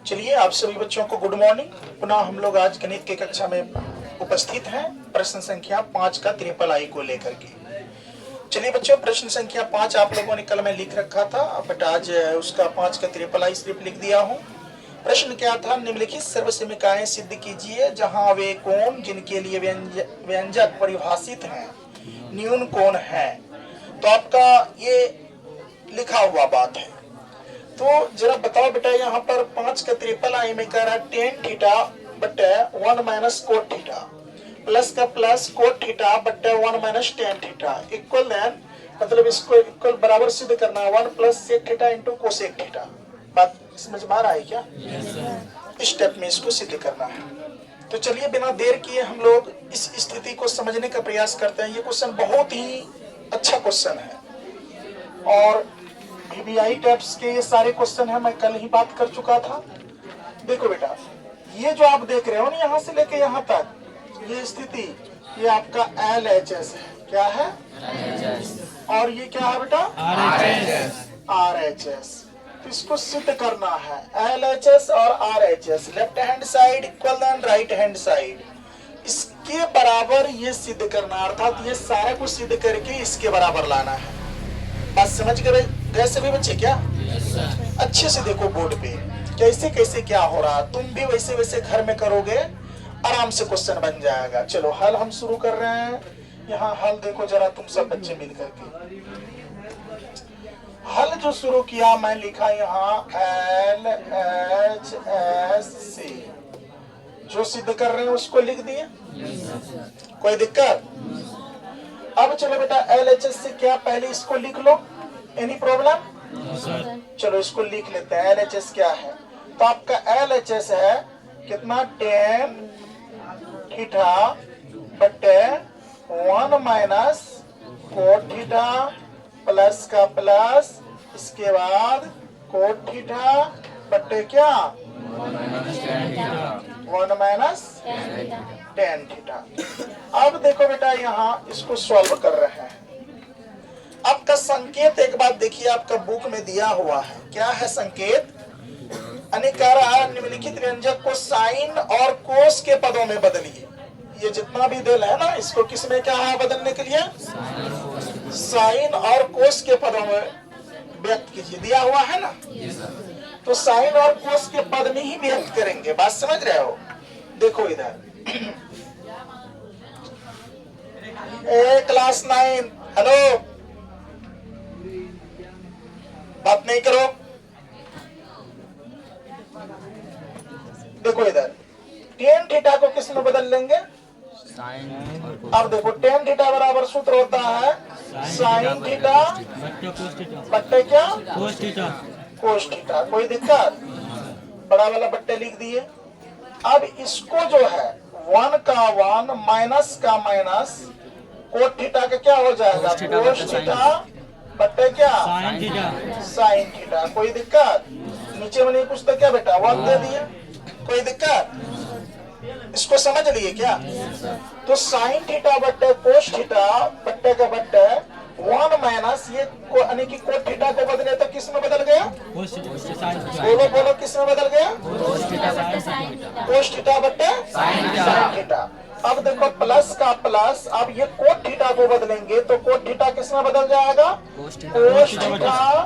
चलिए, आप सभी बच्चों को गुड मॉर्निंग। पुनः हम लोग आज गणित की कक्षा में उपस्थित हैं प्रश्न संख्या 5 का ट्रिपल आई को लेकर के। चलिए बच्चों, प्रश्न संख्या 5 आप लोगों ने कल में लिख रखा था, बट आज उसका 5 का ट्रिपल आई सिर्फ लिख दिया हूँ। प्रश्न क्या था? निम्नलिखित सर्वसमीकाएं सिद्ध कीजिए जहां वे कोण जिनके लिए व्यंजक परिभाषित हैं न्यून कोण है। तो आपका ये लिखा हुआ बात है, तो जरा बताओ बेटा, यहाँ पर 5 का ट्रिपल आई में कह रहा है टेन थीटा बटे 1 माइनस कोट थीटा प्लस का प्लस कोट थीटा बटे 1 minus tan theta equal then, मतलब इसको इक्वल बराबर सिद्ध करना है 1 plus sec theta into cosec theta. बात समझ में आ रहा है क्या? इस स्टेप में इसको सिद्ध करना है। तो चलिए बिना देर किए हम लोग इस स्थिति को समझने का प्रयास करते हैं। ये क्वेश्चन बहुत ही अच्छा क्वेश्चन है और VBI टाइप्स के ये सारे क्वेश्चन है, मैं कल ही बात कर चुका था। देखो बेटा, ये जो आप देख रहे हो ना, यहाँ से लेके यहाँ तक ये स्थिति, ये आपका LHS है। क्या है? और ये क्या है बेटा? RHS। तो इसको सिद्ध करना है, LHS और RHS left hand side equal then right hand side, इसके बराबर ये सिद्ध करना, अर्थात ये सारा कुछ सिद्ध करके इसके बराबर लाना है। बात समझ गए सभी बच्चे क्या? अच्छे से देखो बोर्ड पे कैसे कैसे क्या हो रहा, तुम भी वैसे वैसे घर में करोगे, आराम से क्वेश्चन बन जाएगा। चलो हल हम शुरू कर रहे हैं। यहाँ हल देखो जरा तुम सब बच्चे मिल करके। हल जो शुरू किया मैं लिखा यहाँ LHS, जो सिद्ध कर रहे हैं उसको लिख दिए। कोई दिक्कत? अब चलो बेटा, LHS से क्या पहले इसको लिख लो, एनी प्रॉब्लम? चलो इसको लिख लेते हैं। LHS क्या है? तो आपका LHS है कितना? टेन थीटा बटे 1 माइनस कोट थीटा प्लस का प्लस, इसके बाद कोट थीटा बटे क्या? 1 माइनस टेन थीटा। अब देखो बेटा, यहाँ इसको सॉल्व कर रहे हैं। आपका संकेत एक बात देखिए, आपका बुक में दिया हुआ है। क्या है संकेत? निम्नलिखित व्यंजक को साइन और कोस के पदों में बदलिए। ये जितना भी दिल है ना, इसको किस में क्या है बदलने के लिए? साइन और कोस के पदों में व्यक्त कीजिए। दिया हुआ है ना, तो साइन और कोस के पद में ही व्यक्त करेंगे। बात समझ रहे हो? देखो इधर क्लास 9, हेलो, बात नहीं करो। देखो इधर टेन थीटा को किस में बदल लेंगे? अब देखो टेन थीटा बराबर सूत्र होता है साइन थीटा बट्टे क्या? Cos theta. कोई दिक्कत? बड़ा वाला बट्टे लिख दिए। अब इसको जो है 1 का 1 माइनस का माइनस, कोट थीटा का क्या हो जाएगा? कोस थीटा बट्टे क्या? Sine theta. कोई दिक्कत? नीचे में नहीं कुछ तो क्या बेटा? 1 दे दिए। कोई दिक्कत? इसको समझ लिए क्या? तो साइन थीटा बट्टे कोस थीटा बट्टे का बट्टे 1 माइनस ये यानी कि कोट थीटा को बदले तो किस में बदल गया? बोलो बोलो, किस में बदल गया? कोस थीटा बट्टे साइन थीटा। अब देखो प्लस का प्लस, अब ये कोट थीटा को बदलेंगे तो कोट थीटा किस में बदल जाएगा? कोस थीटा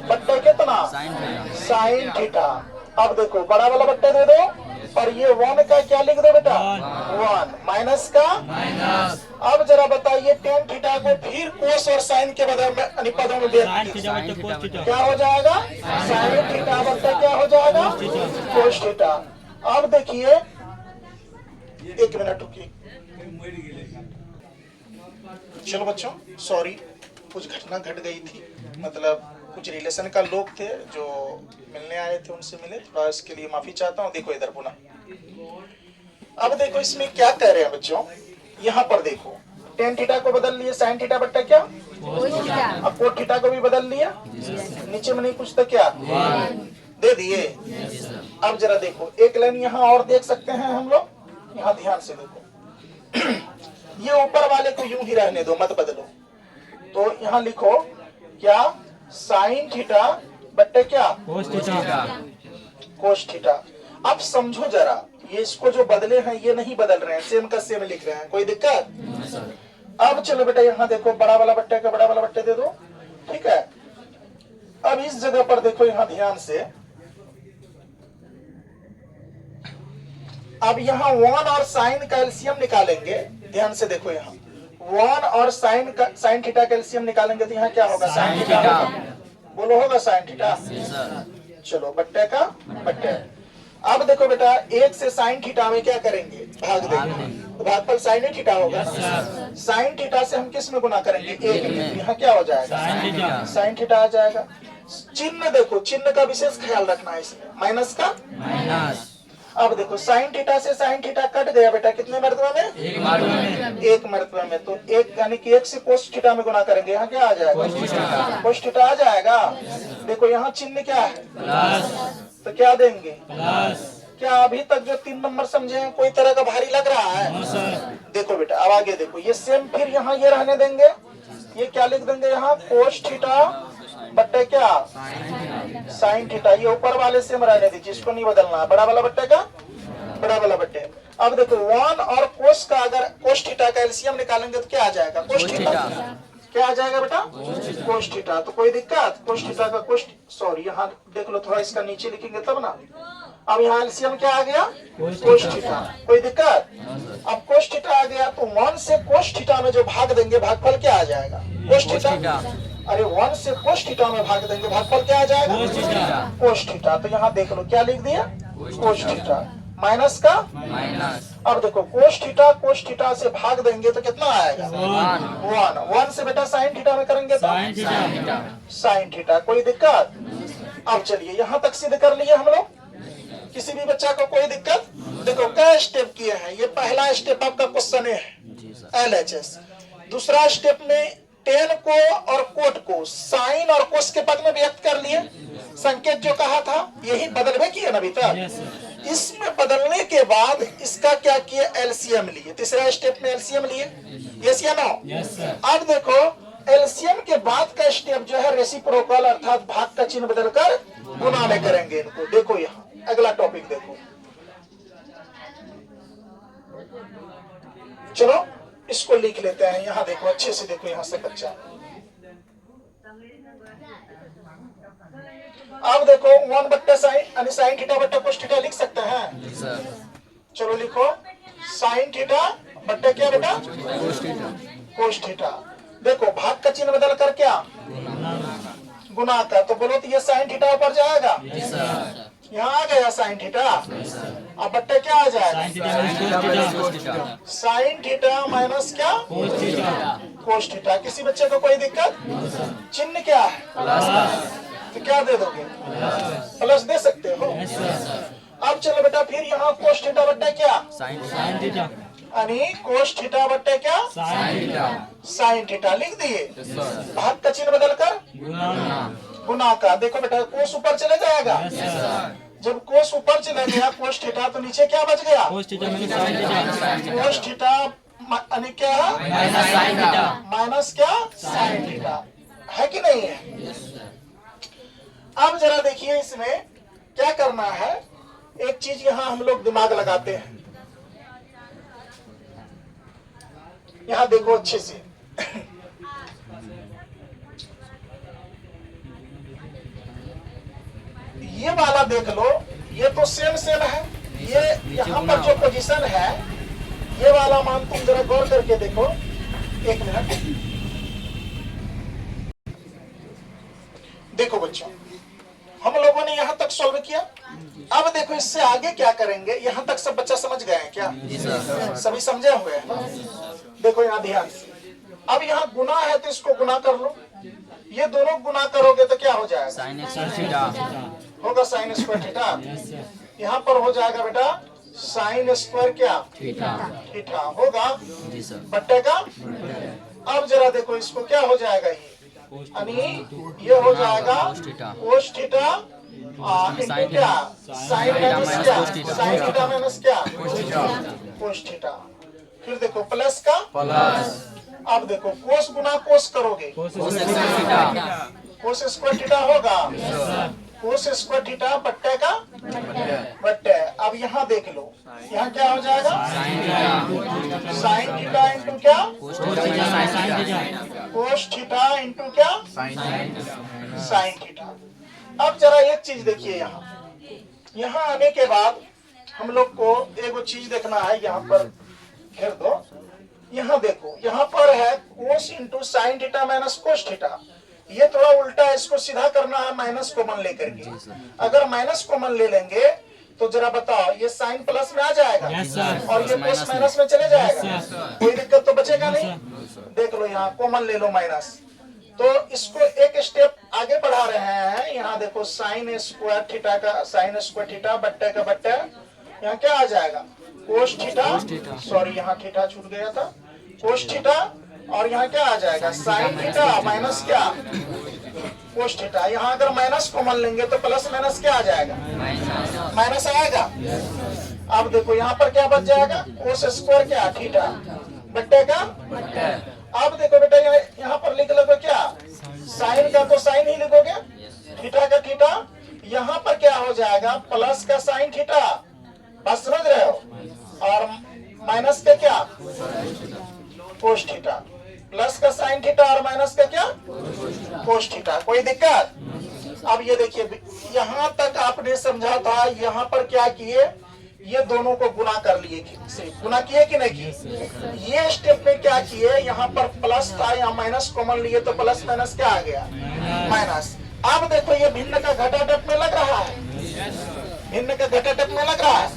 बट्टे कितना? Sine theta. अब देखो बड़ा वाला बट्टे दे दो और ये 1 का क्या लिख दो बेटा? 1 माइनस का माइनस। अब जरा बताइए टेन थीटा को फिर कोस और साइन के बदल में पदों में क्या हो जाएगा? साइन थीटा बट्टे क्या हो जाएगा? Cos theta. अब देखिए, एक मिनट रुकिए। चलो बच्चों, सॉरी, कुछ घटना घट गई थी, मतलब कुछ रिलेशन का लोग थे जो मिलने आए थे, उनसे मिले, थोड़ा इसके लिए माफी चाहता हूँ। देखो इधर पुनः। अब देखो इसमें क्या कह रहे हैं बच्चों, यहाँ पर देखो टेन थीटा को बदल लिए साइन थीटा बट्टा क्या? अब कोट थीटा को भी बदल लिया। नीचे में नहीं कुछ तो क्या दे दिए। अब जरा देखो एक लाइन यहाँ और देख सकते हैं हम लोग, यहाँ ध्यान से देखो। ये ऊपर वाले को यूं ही रहने दो, मत बदलो। तो यहाँ लिखो क्या? साइन थीटा बट्टे क्या, कोस थीटा। Cos theta. अब समझो जरा, ये इसको जो बदले हैं ये नहीं बदल रहे हैं, सेम का सेम लिख रहे हैं, कोई दिक्कत। अब चलो बेटा यहाँ देखो, बड़ा वाला बट्टे का बड़ा वाला बट्टे दे दो, ठीक है। अब इस जगह पर देखो यहाँ ध्यान से, अब यहाँ 1 और साइन का एलसीएम निकालेंगे, ध्यान से देखो यहाँ 1 और साइन थीटा का एलसीएम निकालेंगे तो यहाँ क्या होगा, साइन थीटा। बोलो होगा साइन थीटा। चलो बट्टे का बट्टे। अब देखो बेटा, 1 से साइन थीटा में क्या करेंगे, भाग देंगे, तो भागफल साइन थीटा होगा। साइन थीटा से हम किस में गुना करेंगे, 1 में, यहाँ क्या हो जाएगा, साइन थीटा आ जाएगा। चिन्ह देखो, चिन्ह का विशेष ख्याल रखना है इसमें, माइनस का माइनस। अब देखो साइन थीटा से साइन थीटा कट गया बेटा, कितने मर्तबा में, एक मर्तबा में। तो एक यानी कि 1 से कोस थीटा में गुना करेंगे, यहाँ क्या आ जाएगा, कोस थीटा आ जाएगा। देखो यहाँ चिन्ह क्या है, प्लस, तो क्या देंगे, प्लस। क्या अभी तक जो 3 नंबर समझे हैं कोई तरह का भारी लग रहा है? देखो बेटा अब आगे देखो, ये सेम फिर यहाँ ये रहने देंगे, ये क्या लिख देंगे यहाँ, कोस थीटा बट्टे क्या, साइन थीटा। ये ऊपर वाले से हम रहने दीजिए, इसको नहीं बदलना, बड़ा वाला बट्टे का बड़ा वाला बट्टे। अब देखो 1 और कोस का, अगर कोस थीटा का एलसीएम निकालेंगे तो क्या आ जाएगा, कोस थीटा। क्या आ जाएगा बेटा, कोस थीटा। तो कोई दिक्कत, कोस थीटा का कोस, सॉरी यहाँ देख लो थोड़ा, इसका नीचे लिखेंगे तब ना। अब यहाँ एलसीएम क्या आ गया, कोस थीटा। कोई दिक्कत। अब कोस थीटा आ गया तो 1 से कोस थीटा में जो भाग देंगे, भागफल क्या आ जाएगा, कोस थीटा। अरे 1 से कोस थीटा में भाग देंगे, भागफल क्या आ जाएगा, कोस थीटा। तो यहाँ देख लो क्या लिख दिया, कोस थीटा, माइनस का माइनस। अब देखो कोस थीटा से भाग देंगे तो कितना आएगा, 1 से बेटा साइन थीटा में करेंगे तो साइन थीटा। कोई दिक्कत। अब चलिए यहाँ तक सिद्ध कर लिए हम लोग, किसी भी बच्चा को कोई दिक्कत। देखो क्या स्टेप किए हैं, ये पहला स्टेप आपका क्वेश्चन है LHS। दूसरा स्टेप में टेन को और कोट को साइन और कोस के पद में व्यक्त कर लिए, संकेत जो कहा था यही बदलवे किए ना अभी तक। इसमें बदलने के बाद इसका क्या किए, एलसीएम लिए, तीसरा स्टेप में एलसीएम लिए, यस या नो। अब देखो एलसीएम के बाद का स्टेप जो है रेसिप्रोकल, अर्थात भाग का चिन्ह बदलकर गुना में करेंगे इनको। देखो यहाँ अगला टॉपिक देखो, चलो इसको लिख लेते हैं। यहाँ देखो अच्छे से देखो, यहाँ से बच्चा, अब देखो 1 बट्टा साइन यानी साइन थीटा बट्टा कोस थीटा लिख सकते हैं। चलो लिखो साइन थीटा बट्टा क्या बेटा, कोस थीटा। देखो भाग का चिन्ह बदल कर क्या, गुना का। तो बोलो तो ये साइन थीटा ऊपर जाएगा, यहाँ आ गया साइन थीटा। अब बट्टे क्या आ जाएगा, साइन थीटा माइनस क्या, कोस थीटा। किसी बच्चे को कोई दिक्कत, चिन्ह क्या है, तो क्या दे दोगे, प्लस दे सकते हो। अब चलो बेटा फिर यहाँ कोस थीटा बट्टे क्या, साइन थीटा, यानी कोस थीटा बट्टे क्या, साइन थीटा लिख दिए। भाग का चिन्ह बदलकर गुना का। देखो बेटा कोस ऊपर चले जाएगा, जब कोस ऊपर चला गया कोस थीटा तो नीचे क्या बच गया, कोस थीटा यानी क्या, माइनस क्या, साइन थीटा, है कि नहीं है। अब जरा देखिए इसमें क्या करना है, एक चीज यहाँ हम लोग दिमाग लगाते हैं। यहाँ देखो अच्छे से, ये वाला देख लो, ये तो सेम है। ये यहाँ पर जो पोजीशन है, ये वाला मान तुम जरा गौर करके देखो, एक मिनट देखो बच्चों, हम लोगों ने यहाँ तक सॉल्व किया। अब देखो इससे आगे क्या करेंगे, यहाँ तक सब बच्चा समझ गए हैं क्या, सभी समझे हुए हैं। देखो यहाँ ध्यान से, अब यहाँ गुना है तो इसको गुना कर लो, ये दोनों गुना करोगे तो क्या हो जाएगा, होगा साइन स्क्वायर थीटा। यहाँ पर हो जाएगा बेटा साइन स्क्वायर क्या, थीटा होगा बट्टे का। अब जरा देखो इसको क्या हो जाएगा, यानी ये हो जाएगा कोस थीटा इनटू क्या, साइन माइनस क्या, साइन थीटा माइनस क्या, कोस थीटा। फिर देखो प्लस का प्लस। अब देखो कोस गुना कोस करोगे, कोस स्क्वायर थीटा होगा, कोस स्क्वायर थीटा बट्टे का बट्टे। अब यहाँ देख लो, यहाँ क्या हो जाएगा, साइन थीटा इंटू क्या, कोस थीटा इंटू क्या, साइन थीटा। अब जरा एक चीज देखिए, यहाँ आने के बाद हम लोग को एक चीज देखना है, यहाँ पर घेर दो। यहाँ देखो, यहाँ पर है cos into sine theta minus cos theta. ये थोड़ा उल्टा है, इसको सीधा करना है माइनस कॉमन लेकर के। अगर माइनस कॉमन ले लेंगे तो जरा बताओ, ये साइन प्लस में आ जाएगा और ये कोस माइनस में चले जाएगा, कोई दिक्कत तो बचेगा नहीं। देख लो, यहाँ कॉमन ले लो माइनस, तो इसको एक स्टेप आगे बढ़ा रहे हैं। यहाँ देखो, साइन स्क्वायर थीटा का साइन स्क्वायर थीटा बट्टे का बट्टे, यहाँ क्या आ जाएगा, कोस थीटा, सॉरी यहाँ थीटा छूट गया था, कोस थीटा, और यहाँ क्या आ जाएगा, साइन थीटा माइनस क्या, कोस थीटा। यहाँ अगर माइनस कॉमन लेंगे तो प्लस माइनस क्या आ जाएगा, माइनस आएगा। अब देखो यहाँ पर क्या बच जाएगा, कोस स्क्वायर क्या थीटा बट्टे का। अब देखो बेटा, यहाँ पर लिख लो क्या, साइन का तो साइन ही लिखोगे, थीटा का थीटा, यहाँ पर क्या हो जाएगा, प्लस का साइन थीटा, बात समझ रहे हो, और माइनस का क्या, कोस थीटा, प्लस का साइन थीटा और माइनस का क्या, कोस थीटा। कोई दिक्कत? अब ये देखिए, यहाँ तक आपने समझा था, यहाँ पर क्या किए, ये दोनों को गुना कर लिए, गुना किए कि नहीं किए। ये स्टेप में क्या किए, यहाँ पर प्लस था, यहाँ माइनस कॉमन लिए तो प्लस माइनस क्या आ गया, माइनस। अब देखो, ये भिन्न का घटा टप में लग रहा है, भिन्न का घटा टप में लग रहा है।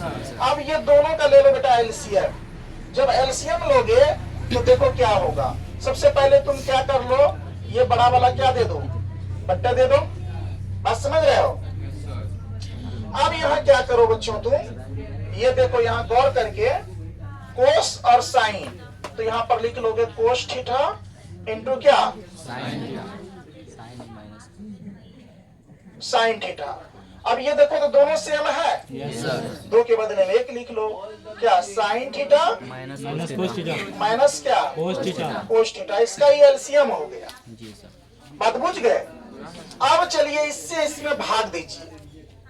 अब ये दोनों का ले लो बेटा एलसीएम। जब एलसीएम लोगे तो देखो क्या होगा। सबसे पहले तुम क्या कर लो, ये बड़ा वाला क्या दे दो, बट्टा दे दो, बात समझ रहे हो। अब यहाँ क्या करो बच्चों, तुम ये देखो, यहाँ गौर करके कोस और साइन, तो यहाँ पर लिख लोगे कोस थीटा इंटू क्या, साइन थीटा। अब ये देखो तो दोनों सेम है, दो के बदले में एक लिख लो, क्या, साइन थीटा माइनस क्या, कोस थीटा। इसका ये एलसीएम हो गया, बात बुझ गए। अब चलिए इससे इसमें भाग दीजिए,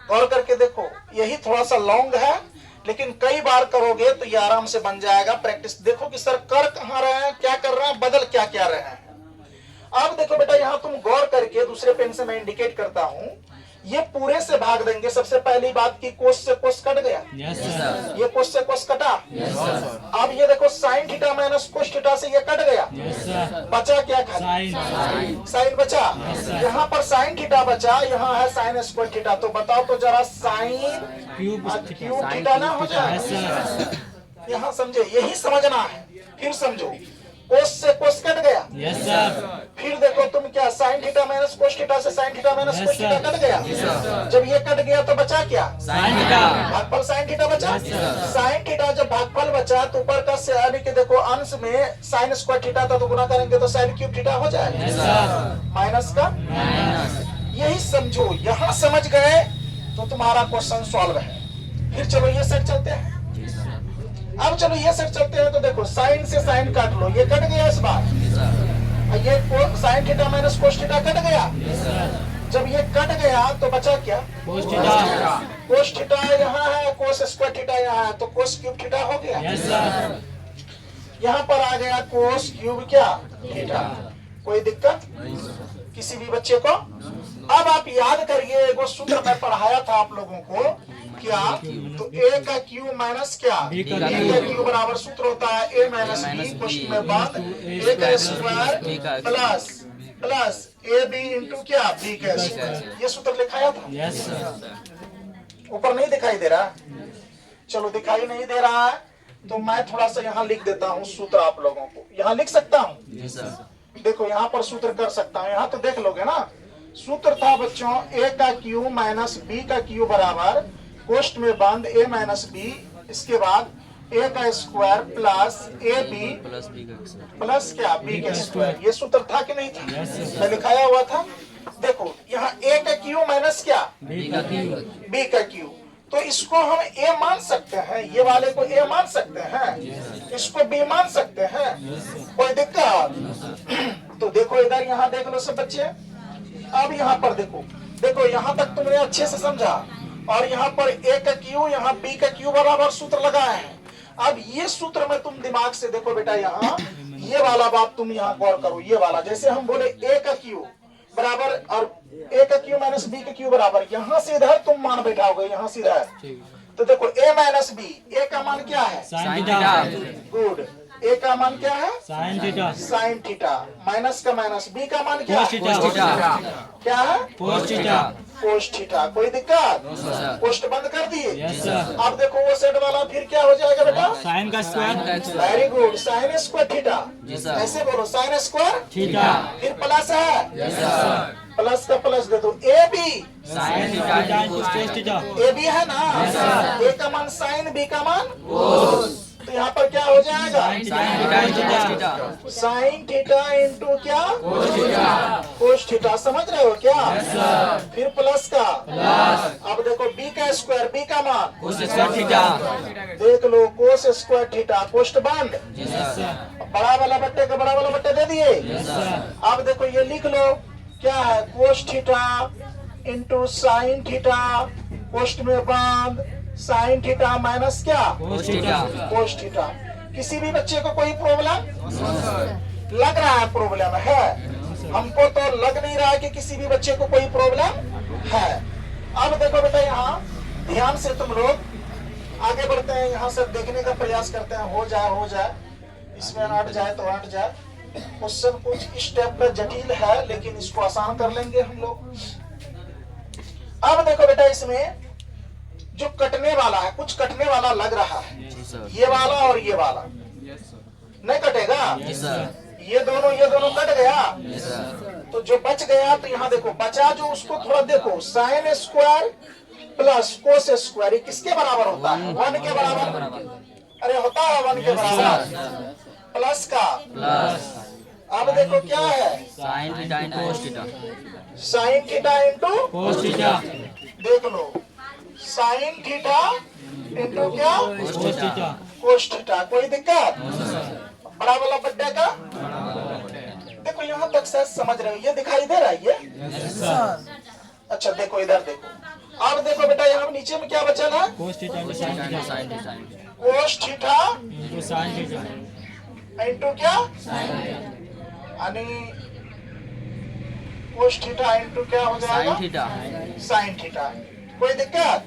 गौर करके देखो, यही थोड़ा सा लॉन्ग है, लेकिन कई बार करोगे तो ये आराम से बन जाएगा। प्रैक्टिस देखो कि सर कर कहाँ रहे हैं, क्या कर रहे हैं, बदल क्या क्या रहे हैं। अब देखो बेटा, यहाँ तुम गौर करके, दूसरे पेन से मैं इंडिकेट करता हूँ, ये पूरे से भाग देंगे। सबसे पहली बात की कोस से कोस कट गया, ये कोस से कोस कटा। अब ये देखो, sign theta minus cos theta से ये कट गया, बचा क्या, साइन बचा। यहाँ पर साइन थीटा बचा, यहाँ है साइन स्क्वायर थीटा। तो बताओ तो जरा, साइन क्यूब थीटा ना हो जाए, यहाँ समझे, यही समझना है। फिर समझो, कोस से कोस कट गया, फिर देखो तुम क्या, sine theta minus cos theta से sine theta minus cos theta cut गया। जब ये कट गया तो बचा क्या, भागफल साइन थीटा बचा। साइन थीटा जब भागफल बचा तो ऊपर का यानी कि देखो, अंश में साइन स्क्वायर थीटा था तो गुना करेंगे तो साइन क्यूब थीटा हो जाएगा, माइनस का। यही समझो, यहाँ समझ गए तो तुम्हारा क्वेश्चन सॉल्व है। फिर चलो ये सेट चलते हैं। अब चलो ये सेट चलते हैं, तो देखो, साइन से साइन काट लो, ये कट गया इस बार, ये sign theta minus cos theta cut गया। जब ये कट गया तो बचा क्या, कोस थीटा। कोस थीटा यहाँ है, कोस स्क्वायर थीटा यहाँ है, तो कोस क्यूब थीटा हो गया। यहाँ पर आ गया कोस क्यूब क्या, थीटा। कोई दिक्कत किसी भी बच्चे को? अब आप याद करिए, एक सूत्र मैं पढ़ाया था आप लोगों को, क्या, तो a का क्यू माइनस क्या, b का क्यू बराबर सूत्र होता है a माइनस बी, क्वेश्चन में बात, a का square plus plus A B into क्या, b का स्क्वायर। ये सूत्र लिखाया था, ऊपर नहीं दिखाई दे रहा। चलो, दिखाई नहीं दे रहा है तो मैं थोड़ा सा यहाँ लिख देता हूँ सूत्र, आप लोगों को यहाँ लिख सकता हूँ। देखो, यहाँ पर सूत्र कर सकता हूँ, यहाँ तो देख लोगे ना। सूत्र था बच्चों, a का क्यू माइनस b का क्यू बराबर कोष्ठ में बंद a माइनस बी, इसके बाद a का square plus A B plus क्या, b का स्क्वायर। ये सूत्र था कि नहीं था, मैं लिखाया हुआ था। देखो, यहाँ a का क्यू माइनस क्या, b का क्यू, तो इसको हम a मान सकते हैं, ये वाले को a मान सकते हैं, इसको b मान सकते हैं। कोई दिक्कत? तो देखो इधर, यहाँ देख लो सब बच्चे। अब यहाँ पर देखो, देखो यहाँ तक तुमने अच्छे से समझा, और यहाँ पर ए का क्यू, यहाँ बी का क्यू बराबर सूत्र लगाए हैं। अब ये सूत्र में तुम दिमाग से देखो बेटा, यहाँ ये वाला बात तुम यहाँ गौर करो, ये वाला जैसे हम बोले ए का क्यू बराबर और ए का क्यू माइनस बी का क्यू बराबर, यहाँ से इधर तुम मान बैठाओगे, यहाँ से इधर, तो देखो ए माइनस बी, ए का मान क्या है साइन थीटा, गुड, ए का मान क्या है sign theta, sign theta, minus का माइनस, बी का मान क्या है कोस थीटा, क्या है कोस थीटा, कोस थीटा। कोई दिक्कत? कोष्ट बंद कर दिए। अब देखो वो सेट वाला फिर क्या हो जाएगा बेटा, साइन का square, very good, sine square theta, ऐसे बोलो साइन स्क्वायर थीटा, फिर प्लस है, प्लस का प्लस दे दो, A B sine theta into cos theta, A B है ना, ए का मान साइन, बी का मान कोस, तो यहाँ पर क्या हो जाएगा साइन थीटा इंटू क्या कोस थीटा, समझ रहे हो क्या? फिर प्लस का, अब देखो बी का स्क्वायर, बी का मान कोस स्क्वायर थीटा, देख लो कोस स्क्वायर थीटा, कोष्ट बंद, बड़ा वाला बट्टे का बड़ा वाला बट्टे दे दिए। अब देखो ये लिख लो क्या है, cos theta into sine theta, कोष्ट में बंद, साइन थीटा माइनस क्या कोस थीटा, कोस थीटा। किसी भी बच्चे को कोई प्रॉब्लम लग रहा है? प्रॉब्लम है, हमको तो लग नहीं रहा है कि किसी भी बच्चे को कोई प्रॉब्लम है। अब देखो बेटा यहाँ ध्यान से तुम लोग आगे बढ़ते हैं, यहाँ से देखने का प्रयास करते हैं, हो जाए, इसमें अट जाए तो अट जाए। क्वेश्चन कुछ स्टेप पे जटिल है, लेकिन इसको आसान कर लेंगे हम लोग। अब देखो बेटा इसमें जो कटने वाला है, कुछ कटने वाला लग रहा है, ये वाला और ये वाला नहीं कटेगा, ये दोनों कट गया, तो जो बच गया, तो यहाँ देखो बचा जो, उसको थोड़ा देखो, sine square plus cos square किसके बराबर होता है? 1 के बराबर, अरे होता है 1 के बराबर, प्लस का प्लस। अब देखो क्या है sign theta into cos theta, sign theta into cos theta, देख लो साइन थीटा इंटू क्या कोस थीटा, कोस थीटा। कोई दिक्कत? बड़ा वाला बट्टे का देखो, यहाँ तक शायद समझ रहे हो, ये दिखाई दे रहा है ये? अच्छा देखो इधर देखो, अब देखो बेटा यहाँ नीचे में क्या बचा है, cos theta into sine theta, कोस theta into sine theta, into क्या यानी कोस थीटा इंटू क्या हो जाएगा साइन थीटा। कोई दिक्कत?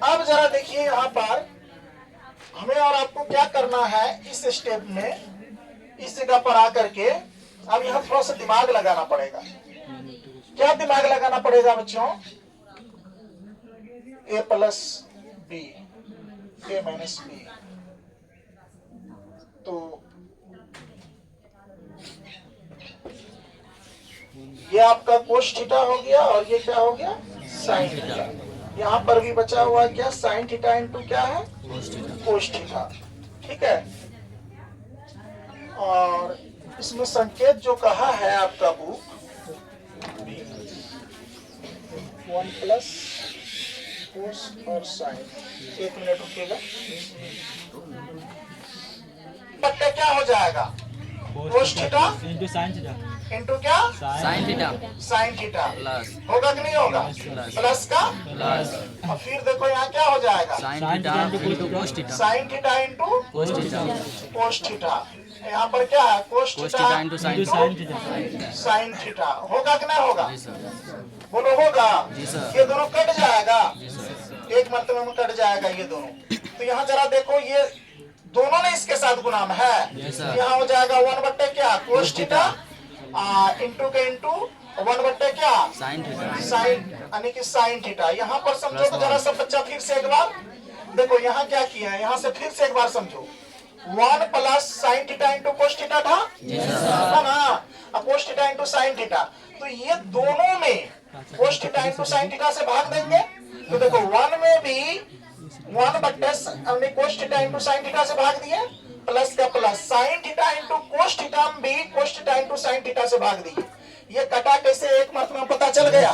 अब जरा देखिए यहाँ पर हमें और आपको क्या करना है इस स्टेप में, इस जगह पर आकर के अब यहाँ थोड़ा सा दिमाग लगाना पड़ेगा। क्या दिमाग लगाना पड़ेगा बच्चों? ए प्लस बी, ए माइनस बी, तो ये आपका कोस थीटा हो गया, और ये क्या हो गया साइन थीटा। यहाँ पर भी बचा हुआ क्या, साइन थीटा इंटू क्या है कोस थीटा, ठीक है। और इसमें संकेत जो कहा है आपका बुक 1 प्लस कोस और साइन, 1 मिनट रुकिएगा, पट्टे क्या हो जाएगा कोस theta into sine theta, into क्या साइन थीटा, साइन थीटा होगा कि नहीं होगा, प्लस का प्लस, और फिर देखो यहाँ क्या हो जाएगा sign theta into cos theta, sign theta into cos theta, cos theta. यहाँ पर क्या है cos theta into sine theta, sine theta, होगा कि नहीं होगा? बोलो होगा? ये दोनों कट जाएगा, एक मरतबे में कट जाएगा ये दोनों। तो यहाँ जरा देखो, ये दोनों ने इसके साथ गुना में है, यहाँ हो जाएगा 1 बट्टे क्या कोस थीटा इंटू के इंटू 1 बट्टे क्या साइन थीटा, साइन यानी कि साइन थीटा। यहाँ पर समझो तो जरा सब बच्चा फिर से एक बार देखो, यहाँ क्या किया है, यहाँ से फिर से एक बार समझो, 1 plus sign theta into cos theta था ना, कोस थीटा इंटू साइन थीटा, तो ये दोनों में cos theta into sine theta से भाग देंगे, तो देखो 1 में भी 1 बट्टे हमने कोस थीटा इंटू साइन थीटा से भाग दिए, प्लस का plus, sign theta into cos theta में भी कोस थीटा इंटू साइन थीटा से भाग दिए। ये कटा कैसे एक मतलब पता चल गया?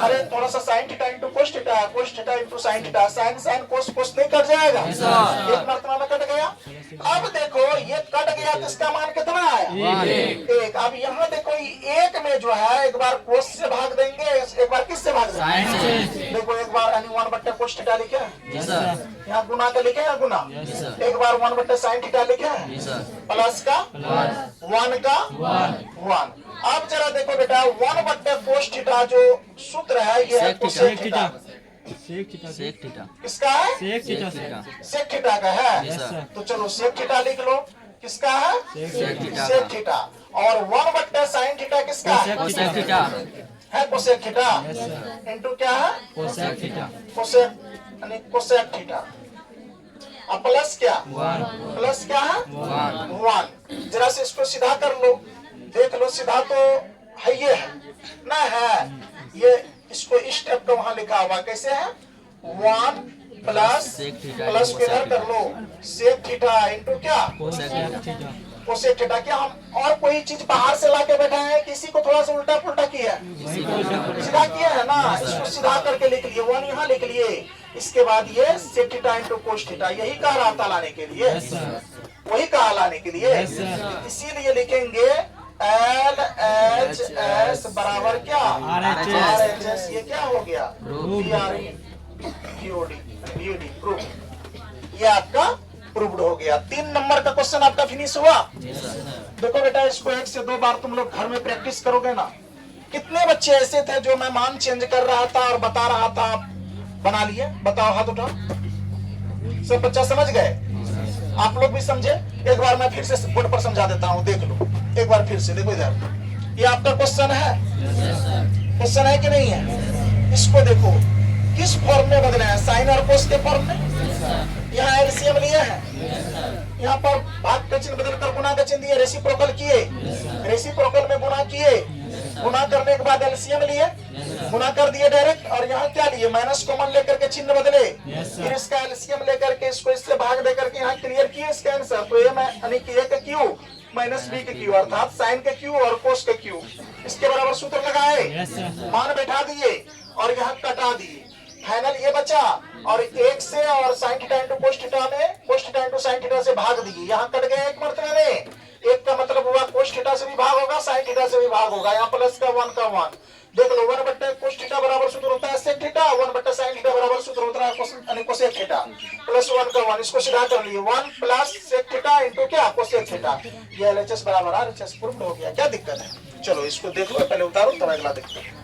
अरे थोड़ा सा sine theta into cos theta into sine theta, sine sine cos cos नहीं कट जाएगा, एक मरतबा में कट गया। अब देखो ये कट गया तो इसका मान कितना आया? एक। अब यहाँ देखो एक में जो है एक बार कोस से भाग देंगे, एक बार किस से भाग देंगे? देखो एक बार यानी 1/cos थीटा लिखे हैं, यहाँ गुना का लिखे हैं गुना, एक बार 1/sin थीटा लिखे हैं, प्लस का 1 का 1। अब जरा देखो बेटा 1/cos थीटा जो सूत्र है ये है कोसेक थीटा। सेक थीटा किसका है? सेक थीटा सेक थीटा का है। तो चलो सेक थीटा लिख लो। किसका है? Sec theta. और 1/sin थीटा किसका है? कोसेक थीटा है कोसेक थीटा इनटू क्या है? कोसेक थीटा कोसेक यानी कोसेक थीटा। अब प्लस क्या? प्लस क्या है? 1। जरा से इसको सीधा कर लो, देख लो सीधा तो है ये है ना, है ये। इसको इस स्टेप पे वहां लिखा हुआ कैसे है? 1 प्लस प्लस को इधर कर लो, सेक थीटा इनटू क्या? Cosec theta. क्या हम और कोई चीज बाहर से लाके बैठा है? किसी को थोड़ा सा उल्टा पुल्टा किया है, सीधा किया है ना। इसको सीधा करके लिख लिए, 1 यहाँ लिख लिए। इसके बाद ये sec theta into cos theta, यही कहा रहा था लाने के लिए, वही कहा लाने के लिए। इसीलिए लिखेंगे LHS बराबर क्या? RHS। ये क्या हो गया? प्रूफ। ये आपका प्रूव्ड हो गया। 3 नंबर का क्वेश्चन आपका फिनिश हुआ। देखो बेटा इसको 1 से 2 बार तुम लोग घर में प्रैक्टिस करोगे ना। कितने बच्चे ऐसे थे जो मैं मान चेंज कर रहा था और बता रहा था, बना लिए? बताओ हाथ उठाओ। सब बच्चा समझ गए? आप लोग भी समझे? एक बार मैं फिर से बोर्ड पर समझा देता हूँ, देख लो एक बार फिर से। देखो इधर ये आपका क्वेश्चन है, क्वेश्चन है कि नहीं है? इसको देखो किस फॉर्म में बदले हैं? साइन और कोस के फॉर्म में। यहाँ एलसीएम लिए हैं, यहाँ पर भाग का चिन्ह बदलकर गुना का चिन्ह दिए, रेसिप्रोकल किए, रेसिप्रोकल में गुना किए, गुना करने के बाद एलसीएम लिए, गुना कर दिए डायरेक्ट। और यहाँ क्या लिए? माइनस कॉमन लेकर के चिन्ह बदले, फिर इसका एलसीएम लेकर के इसको इससे भाग देकर के यहाँ क्लियर किए इसका आंसर। तो ये यानी कि ए का क्यू माइनस बी के क्यू अर्थात साइन के क्यू और कोस के क्यू, इसके बराबर सूत्र लगाए, मान बैठा दिए और यहाँ कटा दिए। फाइनल ये बचा। और 1 से और sine theta into cos theta में cos theta into sine theta से भाग दिए, यहाँ कट गए एक मरतबे में। एक का मतलब हुआ कोस थीटा से भी भाग होगा, साइन थीटा से भी भाग होगा। यहाँ प्लस का 1 का 1। देख लो 1/cos थीटा बराबर सूत्र होता है सेक थीटा, 1/sin थीटा बराबर सूत्र होता है कोसेक थीटा, प्लस 1 का 1। इसको सीधा कर लिए, 1 प्लस सेक थीटा इनटू क्या? Cosec theta. ये LHS बराबर RHS प्रूफ हो गया। क्या दिक्कत है? चलो इसको देख लो, पहले उतारो तब अगला देखते हैं।